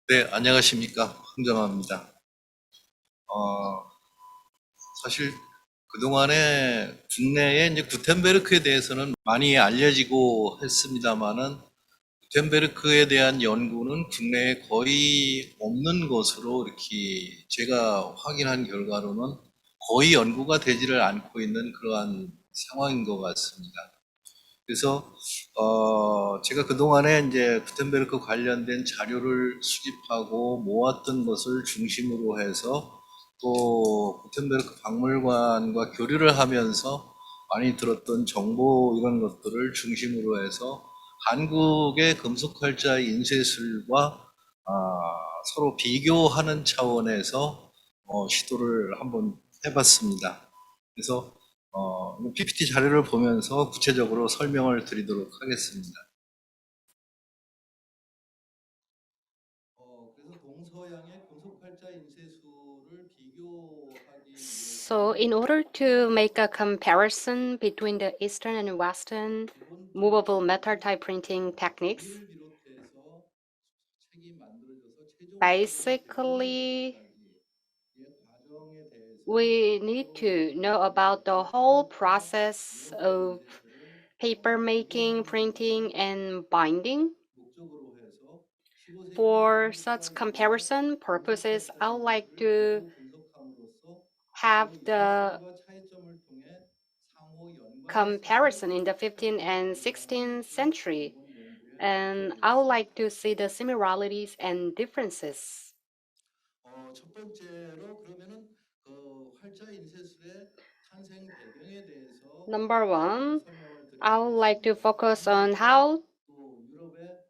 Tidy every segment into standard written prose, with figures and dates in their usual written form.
네, 안녕하십니까. 황정화입니다. 사실 그동안에 국내에 이제 구텐베르크에 대해서는 많이 알려지고 했습니다만은 구텐베르크에 대한 연구는 국내에 거의 없는 것으로 이렇게 제가 확인한 결과로는 거의 연구가 되지를 않고 있는 그러한 상황인 것 같습니다. 그래서 제가 그동안에 이제 구텐베르크 관련된 자료를 수집하고 모았던 것을 중심으로 해서 또 구텐베르크 박물관과 교류를 하면서 많이 들었던 정보 이런 것들을 중심으로 해서 한국의 금속활자 인쇄술과 서로 비교하는 차원에서 시도를 한번 해봤습니다. 그래서 PPT 자료를 보면서 구체적으로 설명을 드리도록 하겠습니다. 그래서 동서양의 금속활자 인쇄술을 비교하기 위해서 So, in order to make a comparison between the Eastern and Western movable metal type printing techniques, 를 비롯해서 책이 만들어져서 최종적으로 basically, 제작되기까지의 과정에 대해서 we need to know about the whole process of paper making, printing, and binding. 목적으로 해서 15세기 For such 한국사에 comparison purposes, I would like to 바로 분석함으로써 have 그 the 인쇄술과 차이점을 통해 상호 연관의 사례를 comparison in the 15th and 찾아내고자 16th 하는 century, 이번 연구의 and I would 목적이었습니다. like to see the similarities and differences. 첫 번째로 그러면은 그 활자 인쇄술의 탄생 배경에 대해서 Number one, 설명을 I would like to 드리겠습니다. focus on how 또 유럽의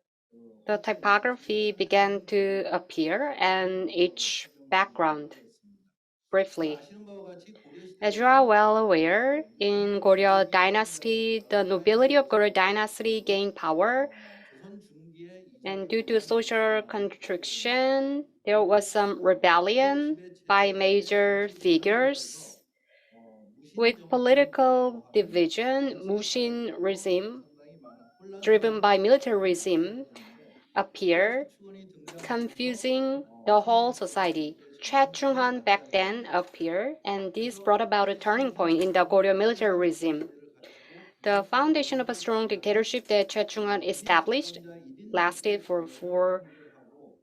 the 활자 typography 인쇄술의 began 탄생 to 배경을 appear and its 설명을 background 하겠습니다. 자, briefly. 아시는 바와 같이 고려 As you are 시대에는 well aware, in Goryeo Dynasty, the nobility of Goryeo Dynasty gained power, 조선 중기에 and 이전을 due to 요구하는 social 사람들이 있었습니다. constriction, there was some rebellion by major figures. With political division, Mushin regime, driven by military regime, appeared, confusing the whole society. Choi Chung-han back then appeared, and this brought about a turning point in the Goryeo military regime. The foundation of a strong dictatorship that Choi Chung-han established lasted for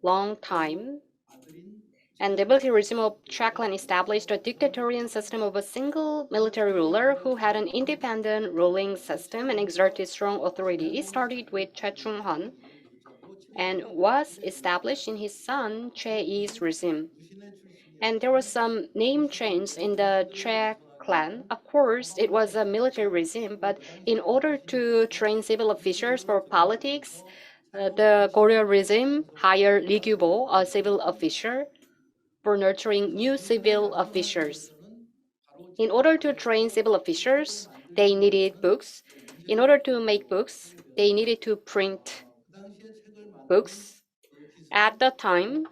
long time, and the military regime of Chaklan established a dictatorial system of a single military ruler who had an independent ruling system and exerted strong authority. It started with Choi Chung-han and was established in his son Choi Yi's regime. And there was some name change in the Choi clan. Of course, it was a military regime, but in order to train civil officials for politics, the Goryeo regime hired Lee Gyu-bo, a civil officer, for nurturing new civil officers. In order to train civil officers, they needed books. In order to make books, they needed to print books. At the time,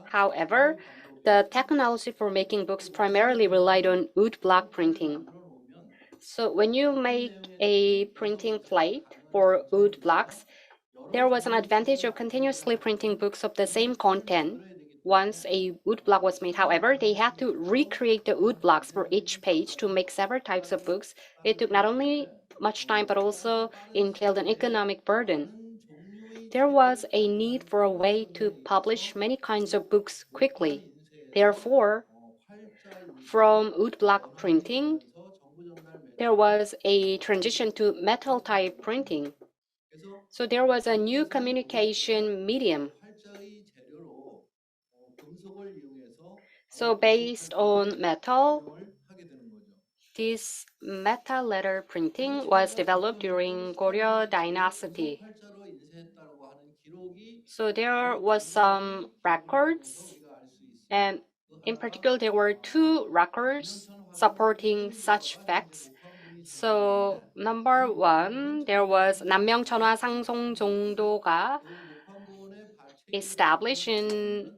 however, the technology for making books primarily relied on wood block printing. So when you make a printing plate for wood blocks, there was an advantage of continuously printing books of the same content. Once a wood block was made, however, they had to recreate the wood blocks for each page to make several types of books. It took not only much time but also entailed an economic burden. There was a need for a way to publish many kinds of books quickly. Therefore, from wood block printing, there was a transition to metal type printing. So there was a new communication medium. So based on metal, this metal letter printing was developed during Goryeo Dynasty. So there was some records, and in particular, there were two records supporting such facts. So number one, there was 남명천화 상송정도가 established in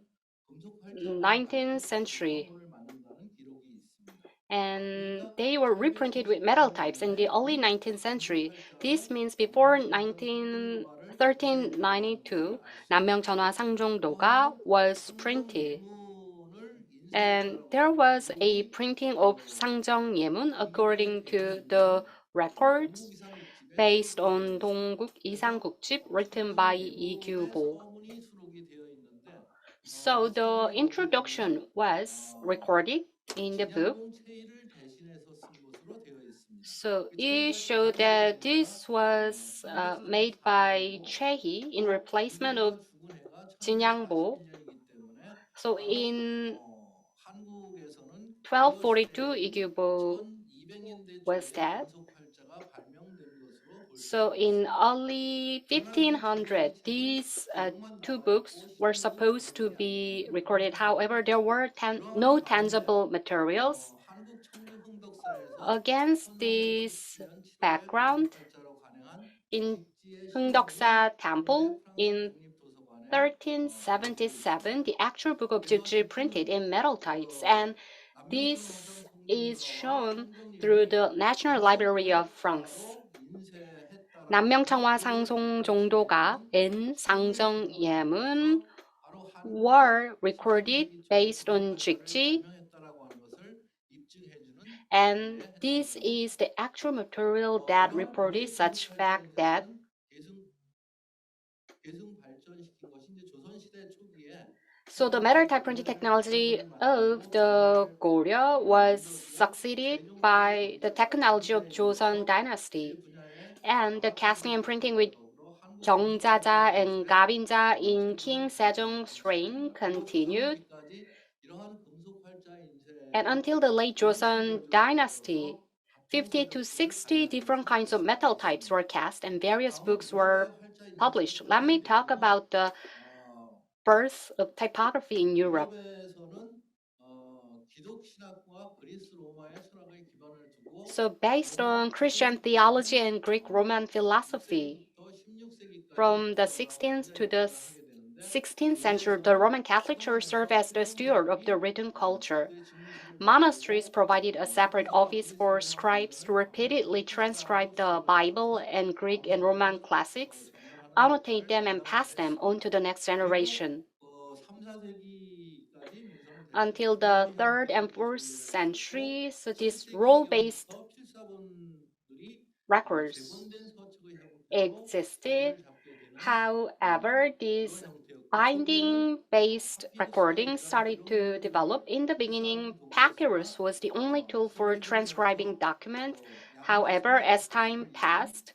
19th century, and they were reprinted with metal types in the early 19th century. This means before 1930, 1392, 남명 전화 상종도가 was printed. And there was a printing of 상정 예문 according to the records based on 동국 이상국집 written by 이규보. So the introduction was recorded in the book. So it showed that this was made by Chehi in replacement of 진양보. So in 1242, 이규보 was dead. So in early 1500, these two books were supposed to be recorded. However, there were no tangible materials. Against this background, in 흥덕사 Temple in 1377, the actual book of Jikji printed in metal types, and this is shown through the National Library of France. 남명청화 상송 정도가 in 상정 예문 were recorded based on Jikji, and this is the actual material that reported such fact that so the metal type printing technology of the Goryeo was succeeded by the technology of Joseon dynasty, and the casting and printing with 경자자 and 갑인자 in King Sejong's reign continued. And until the late Joseon dynasty, 50 to 60 different kinds of metal types were cast and various books were published. Let me talk about the birth of typography in Europe. So based on Christian theology and Greek Roman philosophy, from the 16th to the 16th century, the Roman Catholic Church served as the steward of the written culture. Monasteries provided a separate office for scribes to repeatedly transcribe the Bible and Greek and Roman classics, annotate them, and pass them on to the next generation. Until the 3rd and 4th century, so these role-based records existed. However, these binding-based recordings started to develop. In the beginning, papyrus was the only tool for transcribing documents. However, as time passed,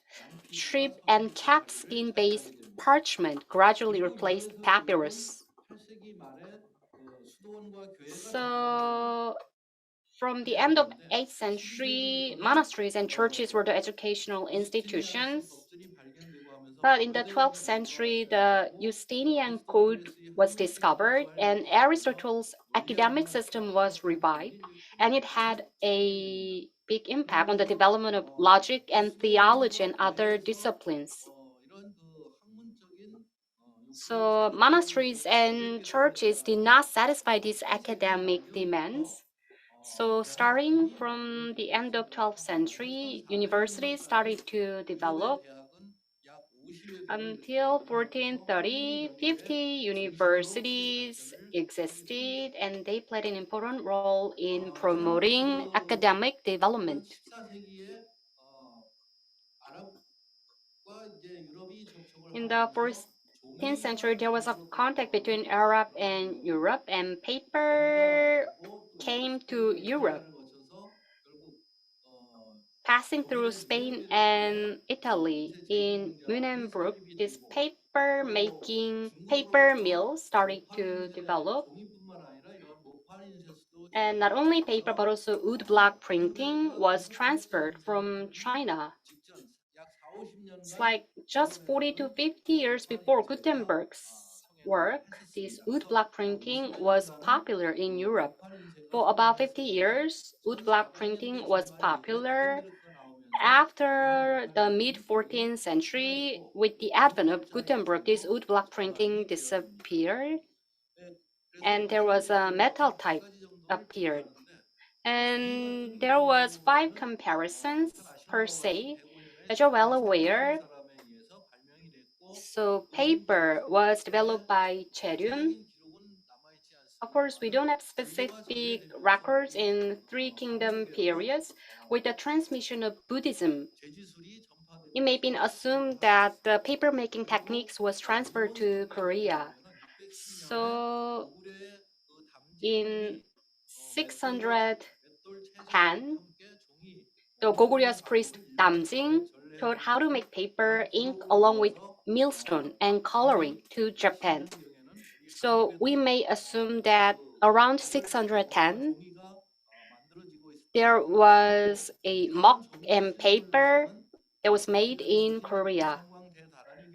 strip and cap skin-based parchment gradually replaced papyrus. So, from the end of 8th century, monasteries and churches were the educational institutions. But in the 12th century, the Justinian Code was discovered, and Aristotle's academic system was revived, and it had a big impact on the development of logic and theology and other disciplines. So monasteries and churches did not satisfy these academic demands. So starting from the end of 12th century, universities started to develop. Until 1430, 50 universities existed, and they played an important role in promoting academic development. In the 14th century, there was a contact between Arab and Europe, and paper came to Europe, passing through Spain and Italy. In Munenbrook, this paper mill started to develop. And not only paper, but also woodblock printing was transferred from China. It's like just 40 to 50 years before Gutenberg's work, this woodblock printing was popular in Europe. For about 50 years, woodblock printing was popular. After the mid-14th century, with the advent of Gutenberg, this woodblock printing disappeared, and there was a metal type appeared. And there was 5 comparisons per se, as you're well aware. So paper was developed by Cheryun. Of course, we don't have specific records in Three Kingdom periods. With the transmission of Buddhism, it may be assumed that the paper-making techniques was transferred to Korea. So in 610, the Goguryeo priest Damjing taught how to make paper, ink, along with millstone and coloring to Japan. So we may assume that around 610, there was a mug and paper that was made in Korea.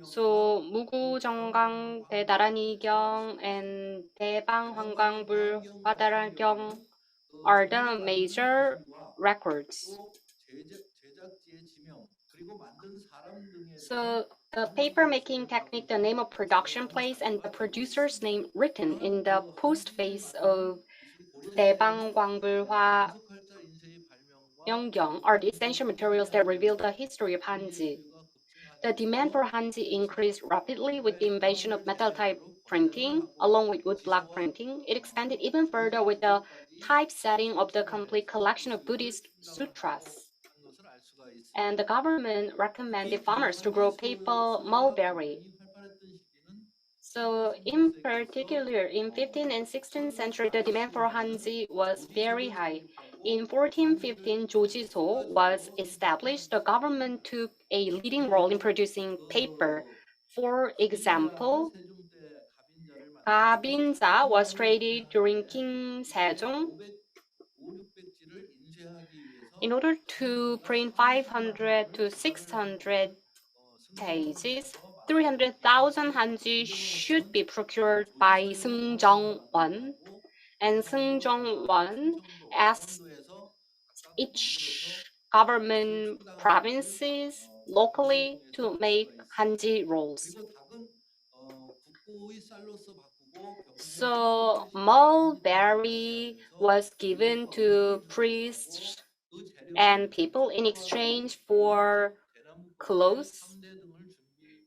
So 무구정강 대다란이경 and 대방황광불 화다라경 are the major records. So the paper-making technique, the name of production place, and the producer's name written in the postface of 대방광불화 영경 are the essential materials that reveal the history of Hanji. The demand for Hanji increased rapidly with the invention of metal type printing, along with woodblock printing. It expanded even further with the typesetting of the complete collection of Buddhist sutras. And the government recommended farmers to grow maple mulberry. So in particular, in 15th and 16th century, the demand for Hanji was very high. In 1415, Jojiso was established. The government took a leading role in producing paper. For example, Gabinja was traded during King Sejong. In order to print 500 to 600 pages, 300,000 Hanji should be procured by Seung Jong-won, and Seung Jong-won asked each government provinces locally to make Hanji rolls. So mulberry was given to priests and people in exchange for clothes,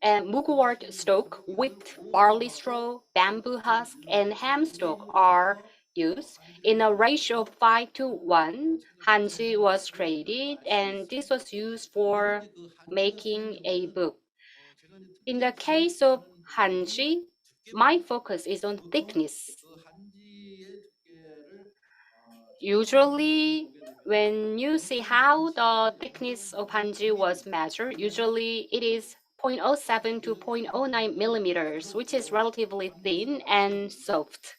and mugwort stalk, wheat, barley straw, bamboo husk, and ham stalk are used. In a ratio of 5:1, Hanji was traded, and this was used for making a book. In the case of Hanji, my focus is on thickness. Usually, when you see how the thickness of Hanji was measured, usually it is 0.07 to 0.09 millimeters, which is relatively thin and soft.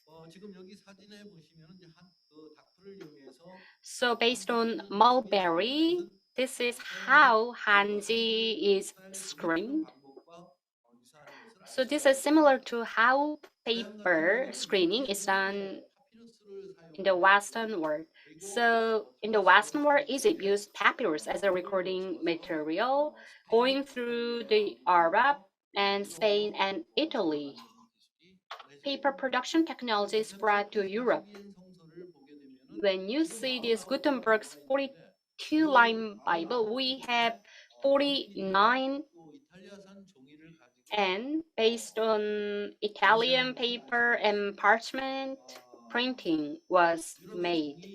So based on mulberry, this is how Hanji is screened. So this is similar to how paper screening is done in the Western world. So in the Western world, Egypt used papyrus as a recording material, going through the Arab and Spain and Italy. Paper production technology spread to Europe. When you see this Gutenberg's 42-line Bible, we have 49, and based on Italian paper and parchment, printing was made.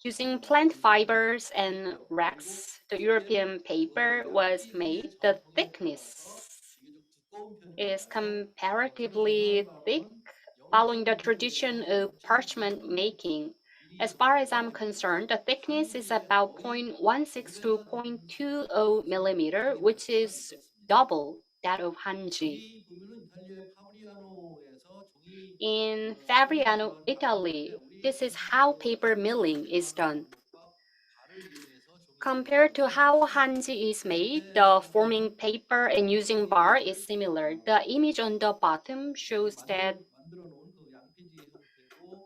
Using plant fibers and wax, the European paper was made. The thickness is comparatively thick, following the tradition of parchment making. As far as I'm concerned, the thickness is about 0.16 to 0.20 millimeter, which is double that of Hanji. In Fabriano, Italy, this is how paper milling is done. Compared to how Hanji is made, the forming paper and using bar is similar. The image on the bottom shows that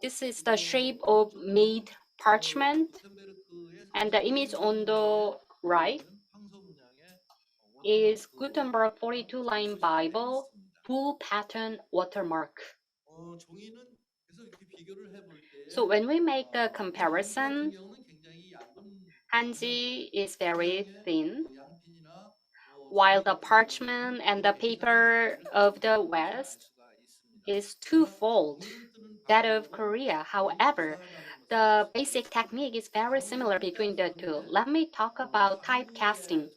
this is the shape of made parchment, and the image on the right is Gutenberg 42-line Bible, full pattern watermark. So when we make a comparison, Hanji is very thin, while the parchment and the paper of the West is twofold that of Korea. However, the basic technique is very similar between the two. Let me talk about typecasting.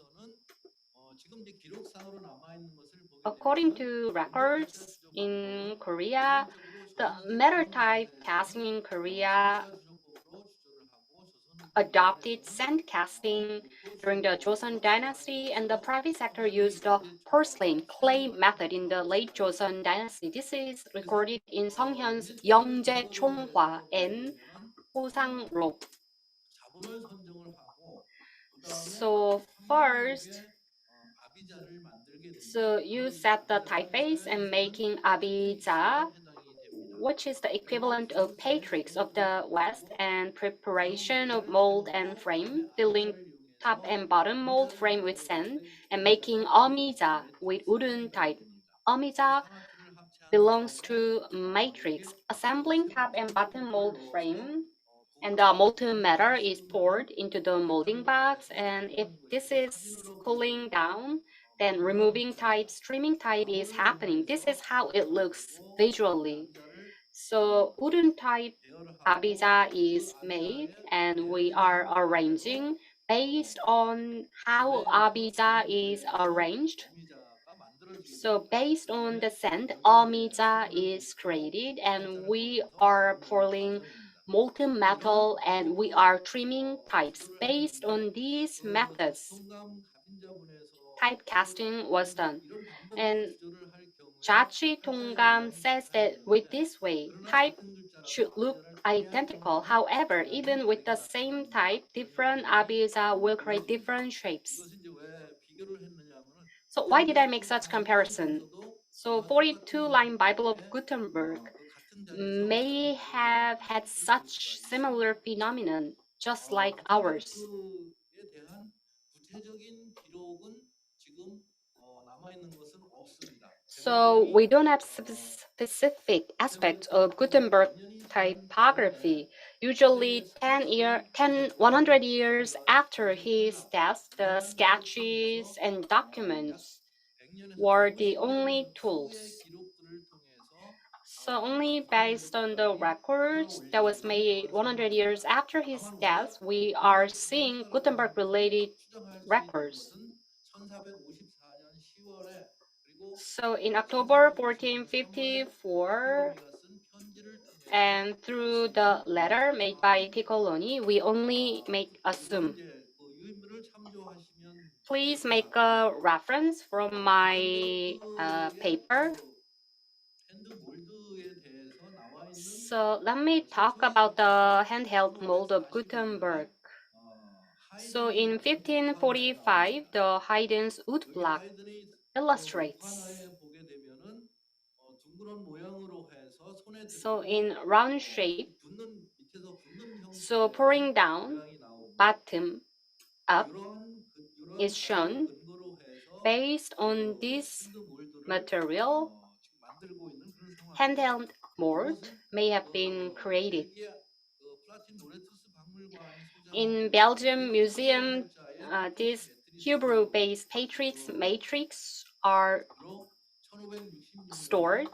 According to records in Korea, the metal typecasting in Korea adopted sand casting during the Joseon dynasty, and the private sector used the porcelain clay method in the late Joseon dynasty. This is recorded in Seonghyun's 영재 총화 and 호상록. So first, you set the typeface and making abija, which is the equivalent of patrix of the West, and preparation of mold and frame, filling top and bottom mold frame with sand, and making amija with wooden type. Amija belongs to matrix, assembling top and bottom mold frame, and the molten matter is poured into the molding box, and if this is cooling down, then removing type, streaming type is happening. This is how it looks visually. So wooden type abija is made, and we are arranging based on how abija is arranged. So based on the sand, amija is created, and we are pouring molten metal, and we are trimming types. Based on these methods, typecasting was done. And Jikji Tongam says that with this way, type should look identical. However, even with the same type, different abija will create different shapes. So why did I make such comparison? So 42-line Bible of Gutenberg may have had such similar phenomenon, just like ours. So we don't have specific aspects of Gutenberg typography. Usually 100 years after his death, the sketches and documents were the only tools. So only based on the records that was made 100 years after his death, we are seeing Gutenberg-related records. So in October 1454, and through the letter made by Piccoloni, we only make assume. Please make a reference from my paper. So let me talk about the handheld mold of Gutenberg. So in 1545, the Haydn's woodblock illustrates. So in round shape, so pouring down, bottom up is shown. Based on this material, handheld mold may have been created. In Belgium Museum, these Hebrew-based matrix are stored.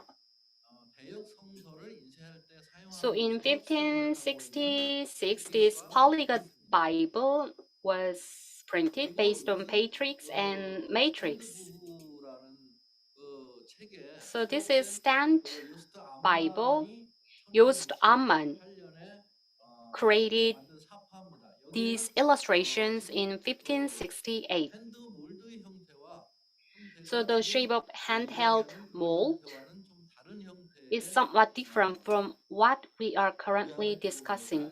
So in 1566, this polyglot Bible was printed based on Patrix and Matrix. So this is stamped Bible. Joost Amman created these illustrations in 1568. So the shape of handheld mold is somewhat different from what we are currently discussing.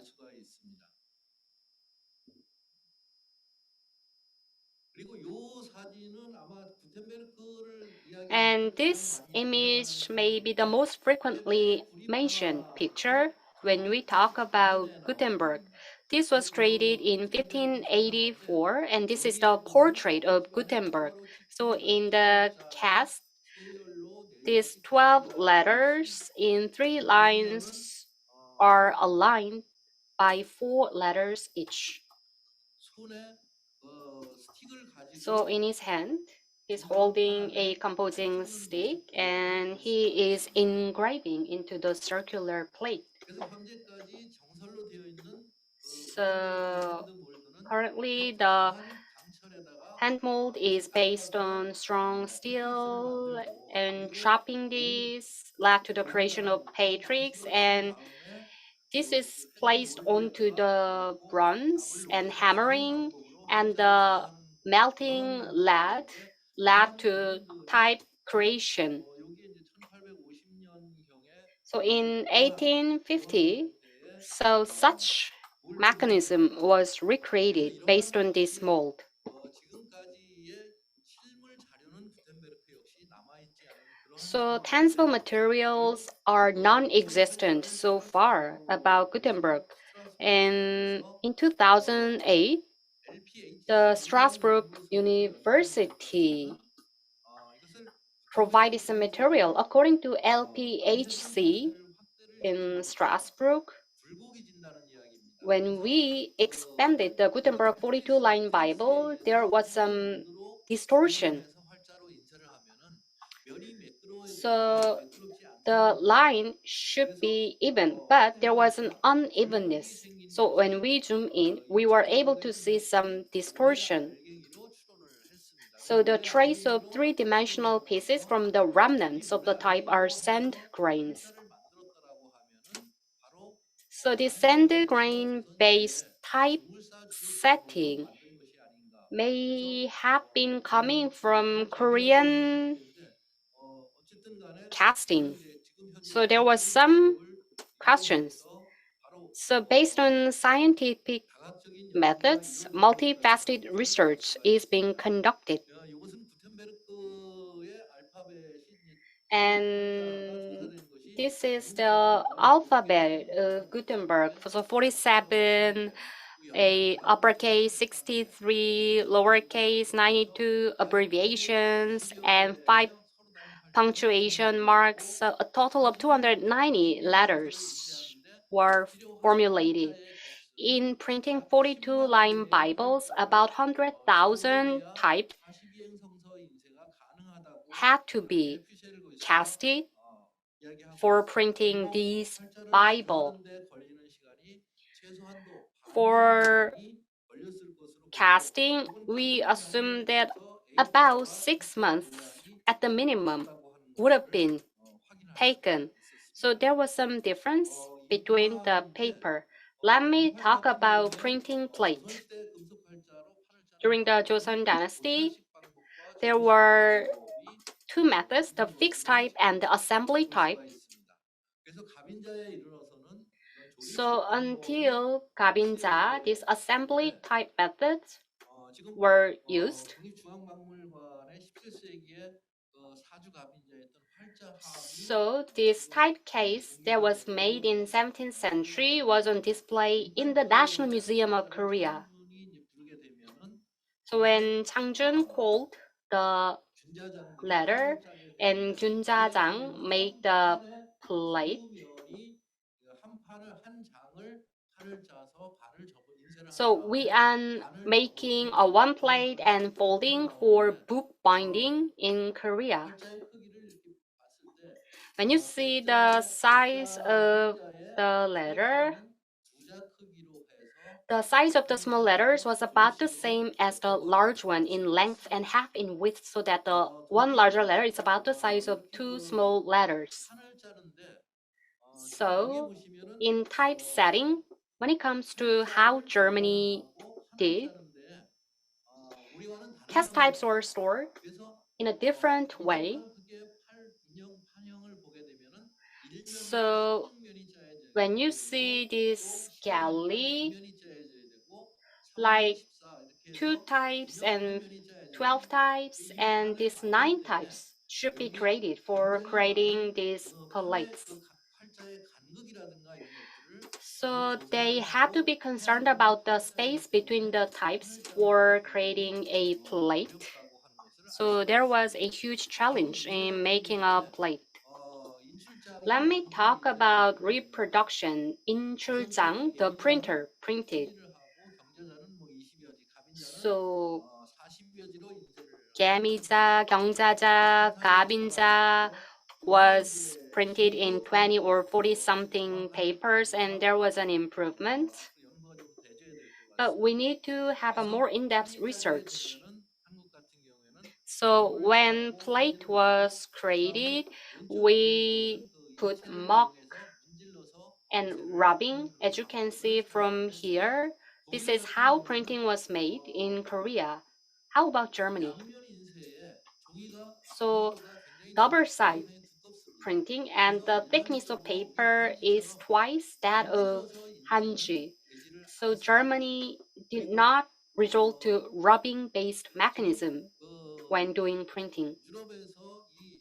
And this image may be the most frequently mentioned picture when we talk about Gutenberg. This was created in 1584, and this is the portrait of Gutenberg. So in the cast, these 12 letters in 3 lines are aligned by 4 letters each. So in his hand, He's holding a composing stick and he is engraving into the circular plate. 그래서 현재까지 정설로 되어 있는 So 핸드 몰드는 currently the 강한 강철에다가 hand mold is based on strong steel, and chopping these led to the creation of patrix, and this is placed onto the bronze and hammering, and the melting led to type creation. 여기에 이제 1850년경에 So in 1850, so such mechanism was recreated based on this mold. 지금까지의 실물 자료는 구텐베르크 역시 남아있지 않은 그런 So tangible materials are non-existent so far about Gutenberg. And in 2008, the Strasbourg University provided some material. According to LPHC in Strasbourg, when we expanded the Gutenberg 42-line Bible, there was some distortion. So the line should be even, but there was an unevenness. So when we zoom in, we were able to see some distortion. So the trace of three-dimensional pieces from the remnants of the type are sand grains. So the sand grain-based type setting may have been coming from Korean casting. So there was some questions. So based on scientific methods, multifaceted research is being conducted. And this is the alphabet of Gutenberg. So 47, a uppercase 63, lowercase 92 abbreviations, and 5 punctuation marks. So a total of 290 letters were formulated. In printing 42-line Bibles, about 100,000 types had to be casted for printing these Bible. For casting, we assume that about 6 months at the minimum would have been taken. So there was some difference between the paper. Let me talk about printing plate. During the Joseon Dynasty, there were two methods, the fixed type and the assembly type. So until Gabinja, these assembly type methods were used. So this typecase that was made in 17th century was on display in the National Museum of Korea. So when Changjun called the letter and Gyunjajang made the plate, so we are making a one plate and folding for book binding in Korea. When you see the size of the letter, the size of the small letters was about the same as the large one in length and half in width, so that the one larger letter is about the size of two small letters. So in typesetting, when it comes to how Germany did, cast types were stored in a different way. So when you see this galley, like 2 types and 12 types, and these 9 types should be created for creating these plates. So they had to be concerned about the space between the types for creating a plate. So there was a huge challenge in making a plate. Let me talk about reproduction. Intl, the printer, printed. So 개미자, 경자자, 갑인자 was printed in 20 or 40 something papers and there was an improvement. 연구가 좀 돼줘야 될 것 But 같습니다. we need to have a more in-depth research. 되면은 한국 같은 경우에는 So when plate was created, we put muck 문질러서 and rubbing. As you can see from here, this is how printing was made in Korea. How about Germany? 양면 인쇄에 종이가 So 굉장히 double side 굉장히 두껍습니다. printing and the thickness of paper is twice that of Hanji. So Germany did not resort to rubbing-based mechanism when doing printing. 유럽에서 이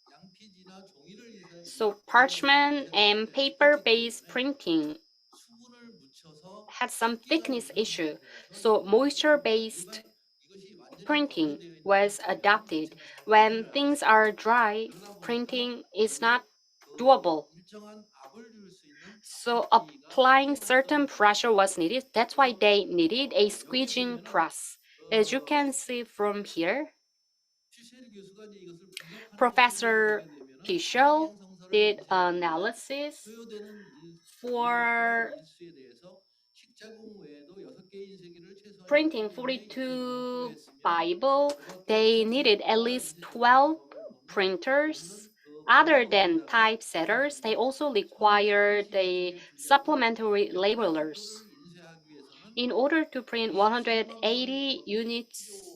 양피지나 종이를 So parchment and paper-based printing 수분을 묻혀서 had some thickness issue. So moisture-based printing was adopted. When things are dry, printing is not doable. 일정한 압을 줄 수 있는 So applying certain pressure was needed. That's why they needed a squeezing press. As you can see from here, 퓨셀 교수가 이제 이것을 분석하는 Professor Pichel did analysis 소요되는 for 일수에 대해서 식자공 외에도 6개 인쇄기를 최소한 printing 42 Bible. They needed at least 12 printers. Other than typesetters, they also required the supplementary labelers. 인쇄하기 위해서는 In order to print 180 units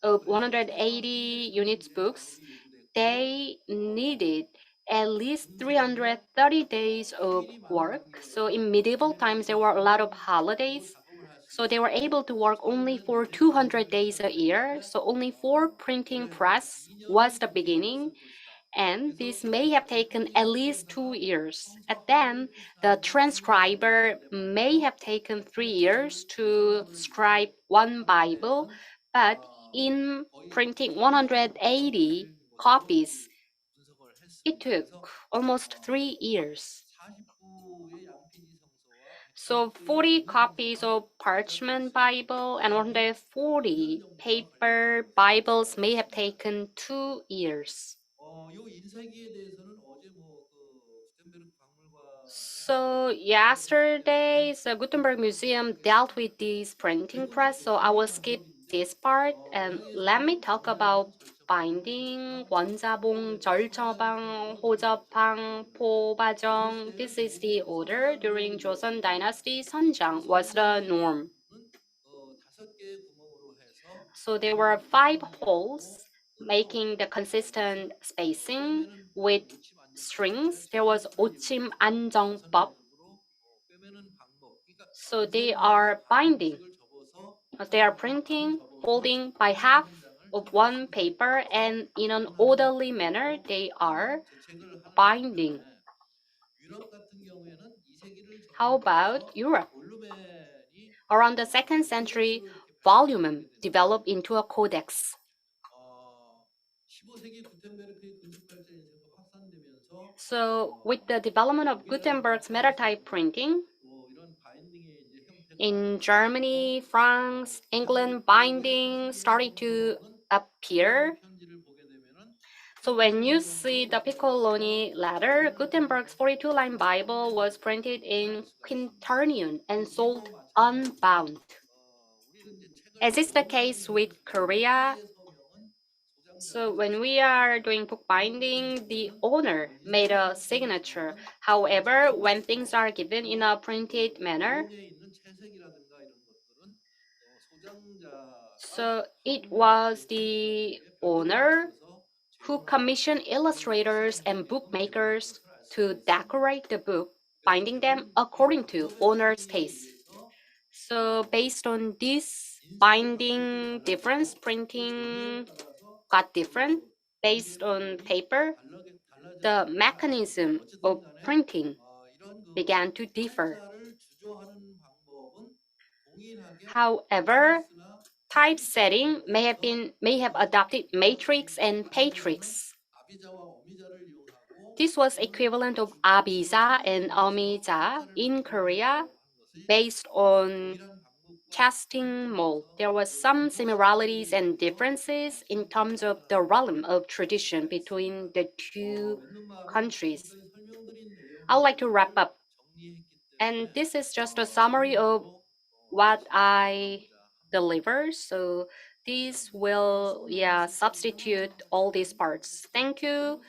of 180 units books, they needed at least 330 days of work. So in medieval times, there were a lot of holidays. So they were able to work only for 200 days a year. So only 4 printing press was the beginning. And this may have taken at least 2 years. And then the transcriber may have taken 3 years to scribe one Bible, but in printing 180 copies, it took almost 3 years. So 40 copies of parchment Bible and 140 paper Bibles may have taken 2 years. 요 인쇄기에 대해서는 어제 구텐베르크 박물관 So yesterday, the Gutenberg Museum dealt with this printing press, so I will skip this part and let me talk about binding, 원자봉, 절처방, 호접방, 포바정. This is the order during Joseon Dynasty. 선장 was the norm. 5개의 구멍으로 해서 So there were 5 holes making the consistent spacing with strings. There was 오침 안정법. 꿰매는 방법. So they are binding. They are printing, folding by half of one paper, and in an orderly manner, they are binding. 유럽 같은 경우에는 이세기를 How about Europe? 볼루멘이 Around the 2nd century, volume developed into a codex. 15세기 구텐베르크의 근접발자 인쇄가 확산되면서 So with the development of Gutenberg's metatype printing, 이런 바인딩의 이제 형태가 in Germany, France, England, binding started to appear. 편지를 보게 되면은 So when you see the Piccoloni letter, Gutenberg's 42-line Bible was printed in quaternion and sold unbound. As is the case with Korea, so when we are doing bookbinding, the owner made a signature. However, when things are given in a printed manner, 내용에 있는 채색이라든가 이런 것들은 소장자가 so it was the owner who commissioned illustrators and bookmakers to decorate the book, binding them according to owner's taste. So based on this binding difference, printing got different. Based on paper, the mechanism of printing began to differ. 주조하는 방법은 동일하게 However, typesetting may have adopted matrix and patrix. 아비자와 어미자를 이용하고 This was equivalent of abija and omija in Korea based on casting mold. There was some similarities and differences in terms of the realm of tradition between the two countries. I'd like to wrap up. And this is just a summary of what I deliver. So this will, substitute all these parts. Thank you.